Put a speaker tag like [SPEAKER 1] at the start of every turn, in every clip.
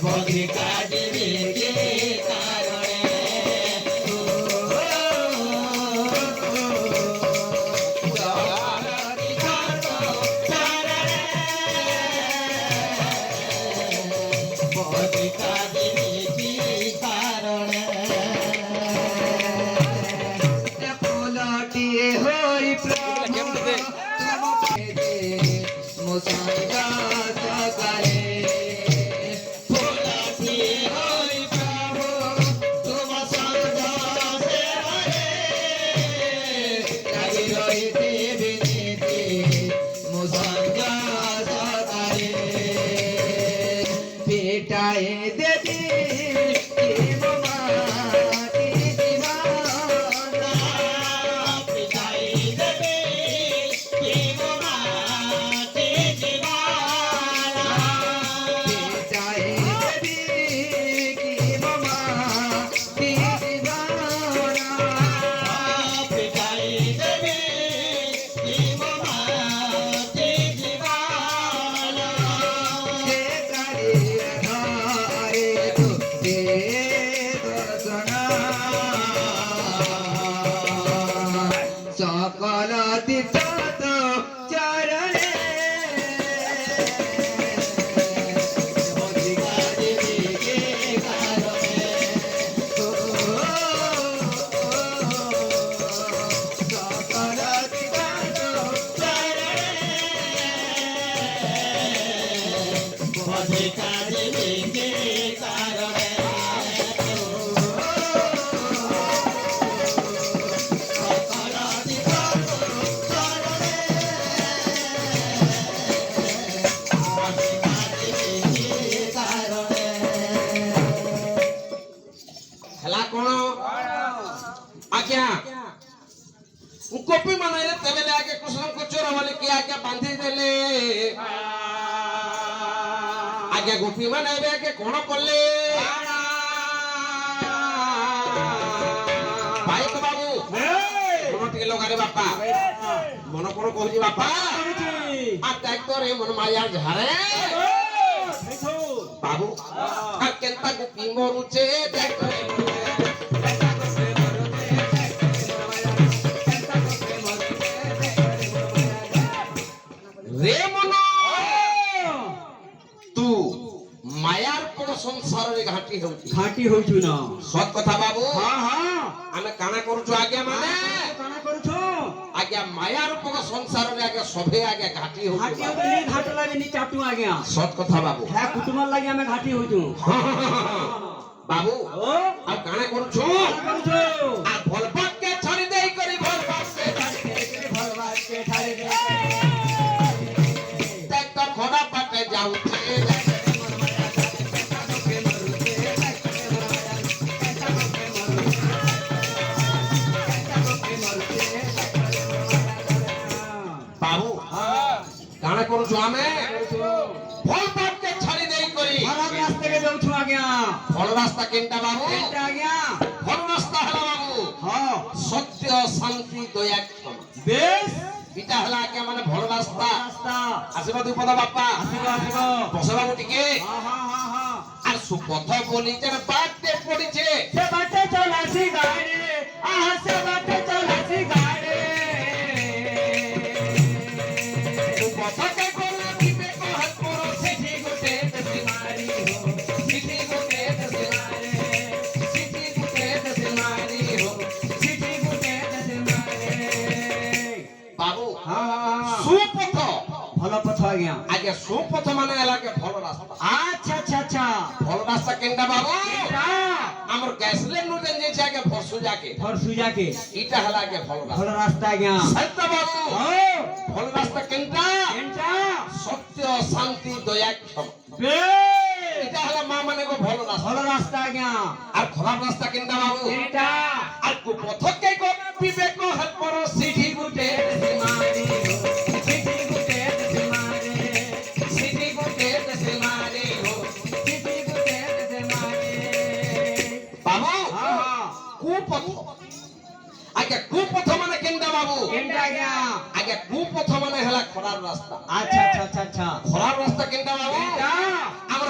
[SPEAKER 1] भोगी काटिबे के कारणे गोपी मनाइले तबे आके कृष्ण को चोर वाले किया क्या बांधी देले आगे गोपी मनाइबे के कोण करले भाई को बाबू मन टिके लगारे बापा मन कोण कहजी बापा आ ट्रैक्टर ए मन माया झारे बाबू आ केंता गोपी मरुचे ट्रैक्टर रे मनो तू मायार कोन संसार रे घाटी होछु ना सत कथा बाबू हां हां आमे काना करूछु आज्ञा माने काना करूछु आज्ञा मायार कोन संसार रे आज्ञा सभे आज्ञा घाटी होछु घाटी होनी घाट लागे नी चाटू आज्ञा सत कथा बाबू है कुटुंब लागे आमे घाटी होछु बाबू आ काना करूछु आ भलपत के छड़ी देई करी भलपत के छड़ी दे खोड़ा पाटे जाऊं बाबू काना करू छु आमे फल पाट के छड़ी देई करी फल रास्ता के जाऊ छु आज्ञा फल रास्ता केनटा बाबू केनटा आज्ञा फल रास्ता हला बाबू हां सत्य शांति दया क्षमा बेस इटा हला के माने भल रास्ता आशीर्वाद उपदा बापा आशीर्वाद बसवा टिके हां हां हां हां আর সুপথ বলি যেন বাটে পড়িছে সে বাটে চলাছি গাড়ি আহা সে বাটে চলাছি গাড়ি সুপথকে কোলা দিবে কহাত পর সিটি গোটে দেশি মারি হো সিটি গোটে দেশি মারি সিটি গোটে দেশি মারি হো সিটি গোটে দেশি মারি বাবু हां सुपथ भल पथ आज्ञा आज्ञा सुपथ माने लागे भल रास्ता अच्छा अच्छा अच्छा भल रास्ता केनटा बाबू केनटा हमर गैसले नु देन जे आगे भरसु जाके इटा हला के भल रास्ता आज्ञा सत्य बाबू हां भल रास्ता केनटा केनटा सत्य शांति दया क्षमा बे इटा हला मा माने को भल रास्ता आज्ञा और खराब रास्ता केनटा बाबू केनटा और को पथ के को विवेक हत पर सीधी गुटे मारी आगे कुपथ माने केंदा बाबू केंदा आज्ञा आगे कुपथ माने हला खराब रास्ता अच्छा अच्छा अच्छा अच्छा खराब रास्ता केंदा बाबू केंदा हमर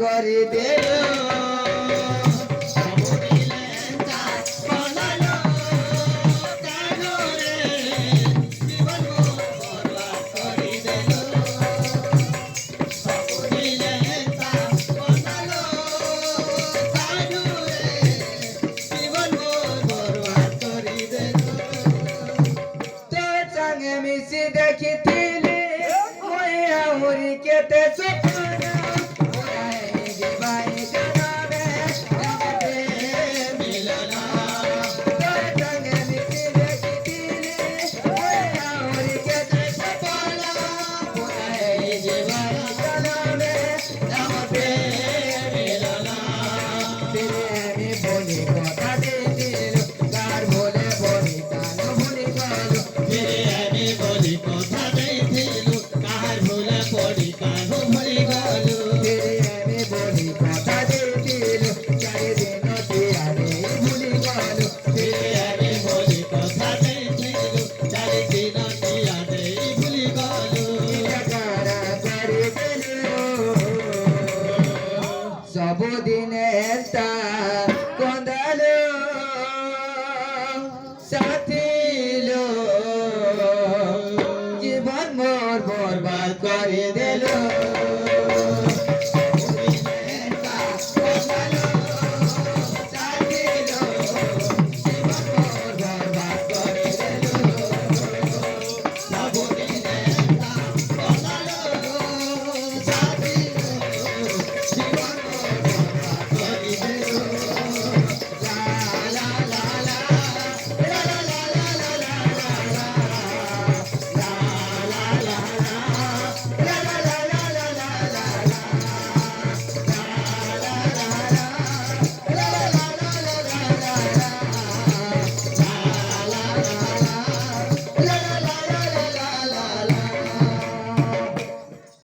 [SPEAKER 2] করে দিল মিশি দেখিলে মইয়া হরি কেতে সপনা ওরাই দিবাই জানাবে এতে মিলনা তোর সঙ্গে মিশি দেখিলে মইয়া হরি কেতে সপনা ওরাই দিবাই জানাবে এতে মিলনা তেরে আমি বলি কথা দিল কার বলে বলি কান ভুলি গেল तेरे আমি বলি কথা দিল চারিদিন টিয়ারে ভুলি গেল सबुदिনের তার কন্দালো সাথিলো জীবন মোর বরবাদ করে দিল